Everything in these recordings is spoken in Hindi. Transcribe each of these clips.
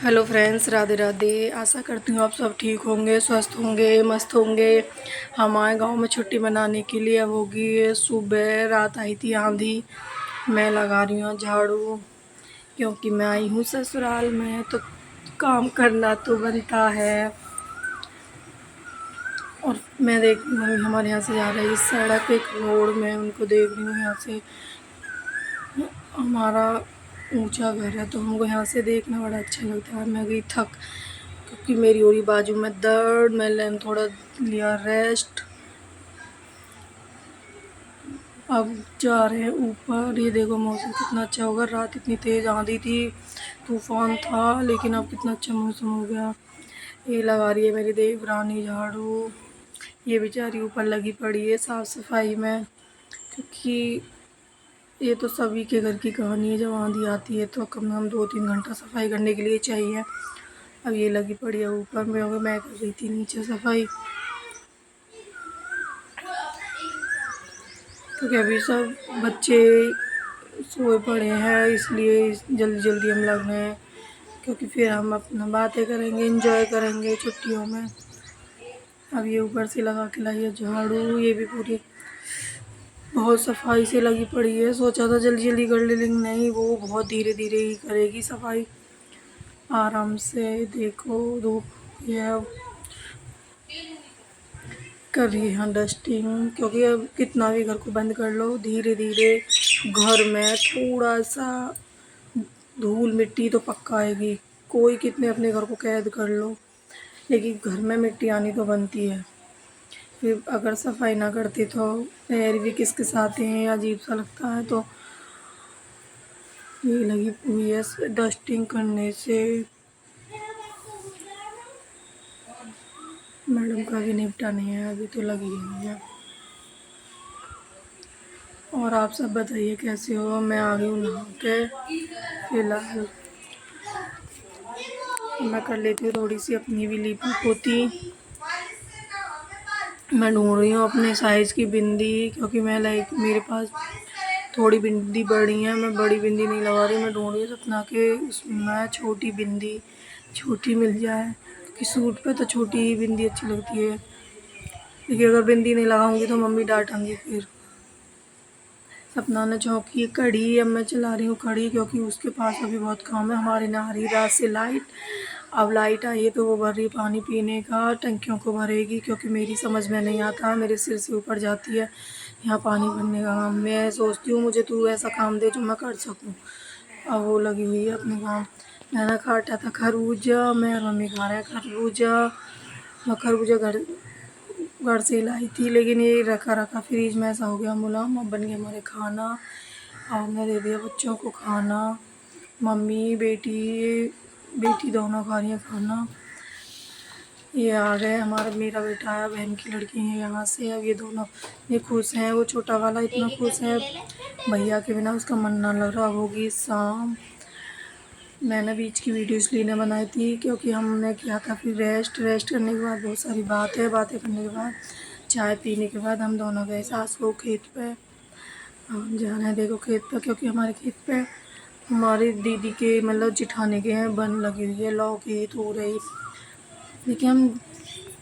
Hello friends, Radhe Radhe. आशा करती हूँ आप सब ठीक होंगे, स्वस्थ होंगे, मस्त होंगे। हम आए गांव में छुट्टी मनाने के लिए। अब होगी सुबह, रात आई थी आंधी। मैं लगा रही हूँ झाड़ू, क्योंकि मैं आई हूँ ससुराल में तो काम करना तो बनता है। और मैं देख रही हूँ हमारे यहाँ से जा रही है सड़क, एक रोड में उनको देख रही हूँ यहाँ से। हमारा ऊंचा घर है तो हमको यहाँ से देखना बड़ा अच्छा लगता है। मैं गई थक, क्योंकि मेरी हो रही बाजू में दर्द। मैंने थोड़ा लिया रेस्ट। अब जा रहे हैं ऊपर। ये देखो मौसम कितना अच्छा होगा। रात इतनी तेज़ आंधी थी, तूफान था, लेकिन अब कितना अच्छा मौसम हो गया। ये लगा रही है मेरी देवरानी झाड़ू। ये बेचारी ऊपर लगी पड़ी है साफ़ सफाई में, क्योंकि ये तो सभी के घर की कहानी है। जब आंधी आती है तो कम से कम 2-3 घंटा सफाई करने के लिए चाहिए। अब ये लगी पड़ी है ऊपर में, मैं कर रही थी नीचे सफाई, क्योंकि अभी सब बच्चे सोए पड़े हैं, इसलिए जल्दी जल्दी हम लग रहे हैं। क्योंकि फिर हम अपना बातें करेंगे, एंजॉय करेंगे छुट्टियों में। अब ये ऊपर से लगा के लाई है झाड़ू। ये भी पूरी बहुत सफाई से लगी पड़ी है। सोचा था जल्दी जल्दी कर ले, लेकिन नहीं, वो बहुत धीरे धीरे ही करेगी सफाई, आराम से। देखो धूप ये कर रही है डस्टिंग, क्योंकि अब कितना भी घर को बंद कर लो, धीरे धीरे घर में थोड़ा सा धूल मिट्टी तो पक्का आएगी। कोई कितने अपने घर को कैद कर लो, लेकिन घर में मिट्टी आनी तो बनती है। फिर अगर सफाई ना करते तो पैर भी किस किस आते हैं, अजीब सा लगता है। तो ये लगी हुई है डस्टिंग करने से। मैडम का भी निपटा नहीं है, अभी तो लगी हुई है। और आप सब बताइए कैसे हो। मैं आ गई हूँ नहा के। फिलहाल मैं कर लेती हूँ थोड़ी सी अपनी भी लीपी पोती। मैं ढूंढ रही हूँ अपने साइज़ की बिंदी, क्योंकि मैं मेरे पास थोड़ी बिंदी बड़ी है। मैं बड़ी बिंदी नहीं लगा रही। मैं ढूंढ रही हूँ सपना के उसमें छोटी बिंदी छोटी मिल जाए, क्योंकि सूट पे तो छोटी ही बिंदी अच्छी लगती है। लेकिन अगर बिंदी नहीं लगाऊंगी तो मम्मी डांटेंगी फिर। सपना ने चौंकी कढ़ी। अब मैं चला रही हूँ कढ़ी, क्योंकि उसके पास अभी बहुत काम है। हमारे यहाँ आ रही रात से लाइट। अब लाइट आई है तो वो भर रही पानी पीने का, टंकियों को भरेगी, क्योंकि मेरी समझ में नहीं आता, मेरे सिर से ऊपर जाती है यहाँ पानी भरने का काम। मैं सोचती हूँ मुझे तू ऐसा काम दे जो मैं कर सकूँ। अब वो लगी हुई है अपने काम। मैंने काटा था खरबूजा, मैं और मम्मी खा रहे हैं खरबूजा। मैं खरबूजा घर से लाई थी, लेकिन ये रखा रखा फ्रिज में ऐसा हो गया मुलायम। अब बन गया हमारे खाना, और मैं दे दिया बच्चों को खाना। मम्मी बेटी दोनों खा रही हैं खाना। ये आ गए हमारा, मेरा बेटा आया, बहन की लड़की है यहाँ से। अब ये दोनों ये खुश हैं। वो छोटा वाला इतना खुश है, भैया के बिना उसका मन ना लग रहा। होगी शाम। मैंने बीच की वीडियो इसलिए नहीं बनाई थी, क्योंकि हमने किया था फिर रेस्ट करने के बाद बहुत सारी बातें करने के बाद, चाय पीने के बाद हम दोनों गए सास को खेत पे। हम जा रहे हैं देखो खेत पे, क्योंकि हमारे खेत पे हमारी दीदी के मतलब जिठाने के हैं बन लगी हुई है, लौकी तुरई। लेकिन हम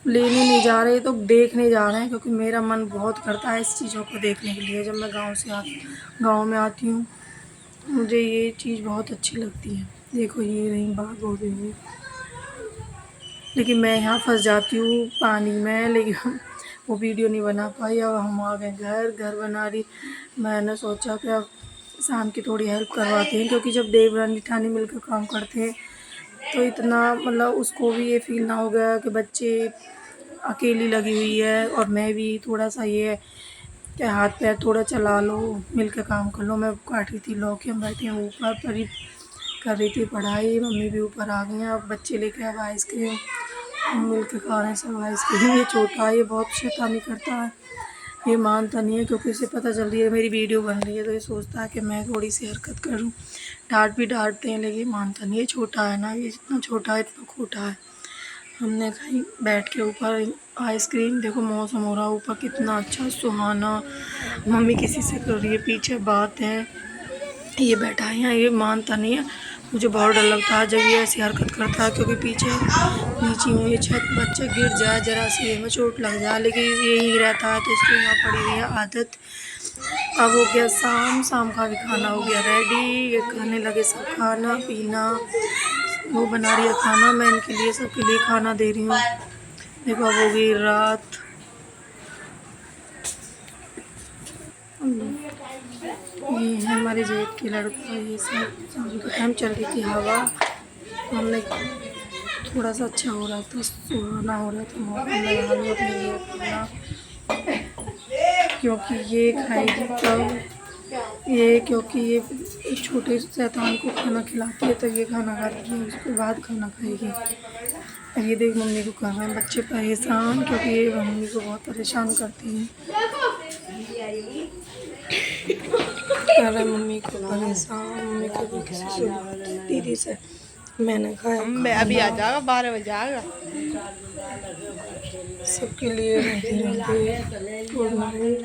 लेने नहीं जा रहे, तो देखने जा रहे हैं, क्योंकि मेरा मन बहुत करता है इस चीज़ों को देखने के लिए। जब मैं गाँव में आती हूँ, मुझे ये चीज़ बहुत अच्छी लगती है। देखो ये रही बाग हो रही है, लेकिन मैं यहाँ फंस जाती हूँ पानी में, लेकिन वो वीडियो नहीं बना पाई। अब हम आ गए घर बना रही। मैंने सोचा कि अब शाम की थोड़ी हेल्प करवाते हैं, क्योंकि जब देवरानी ठानी मिलकर काम करते हैं तो इतना मतलब उसको भी ये फील ना हो गया कि बच्चे अकेली लगी हुई है। और मैं भी थोड़ा सा ये कि हाथ पैर थोड़ा चला लो, मिल के काम कर लो। मैं काट रही थी लौकी, हम बैठे हैं ऊपर पर कर रही थी पढ़ाई। मम्मी भी ऊपर आ गई हैं। अब बच्चे लेके अब आइसक्रीम हम मिल के खा रहे हैं सब आइसक्रीम। ये छोटा है, ये बहुत शैतानी करता है, ये मानता नहीं है, क्योंकि इसे पता चल रही है मेरी वीडियो बन रही है, तो ये सोचता है कि मैं थोड़ी सी हरकत करूं। डांट भी डांटते हैं, लेकिन मानता नहीं है। छोटा है ना, ये जितना छोटा है इतना खोटा है। हमने कहीं बैठ के ऊपर आइसक्रीम, देखो मौसम हो रहा है ऊपर कितना अच्छा सुहाना। मम्मी किसी से कर रही है पीछे बात है। ये बैठा है यहाँ, ये मानता नहीं है, मुझे बहुत डर लगता है जब ये ऐसी हरकत करता है, क्योंकि पीछे नीची हुई छत बच्चा गिर जाए जरा सी में चोट लग जाए, लेकिन यही रहता है तो इसकी यहाँ पड़ी हुई है आदत। अब हो गया शाम, शाम का भी खाना हो गया रेडी, ये खाने लगे सब खाना पीना। वो बना रही है खाना, मैं इनके लिए सबके लिए खाना दे रही हूँ। देखो अब हो गई रात। ये है हमारे जेठ के लड़का, ये सब शाम का टाइम चल रही थी हवा, हमने थोड़ा सा अच्छा हो रहा था, सुहाना हो रहा था मौसम, लगा लो अपने लिए खाना, क्योंकि ये खाएगी तब ये, क्योंकि ये छोटे शैतान को खाना खिलाती है तब ये खाना खाती है, उसके बाद खाना खाएगी। और ये देख मम्मी को कहा है बच्चे परेशान, क्योंकि ये मम्मी को बहुत परेशान करती हैं, कर रहे मम्मी को परेशान। मम्मी को दीदी से मैंने खाया, अभी आ जाएगा 12 बजे आएगा। सबके लिए गुड नाइट।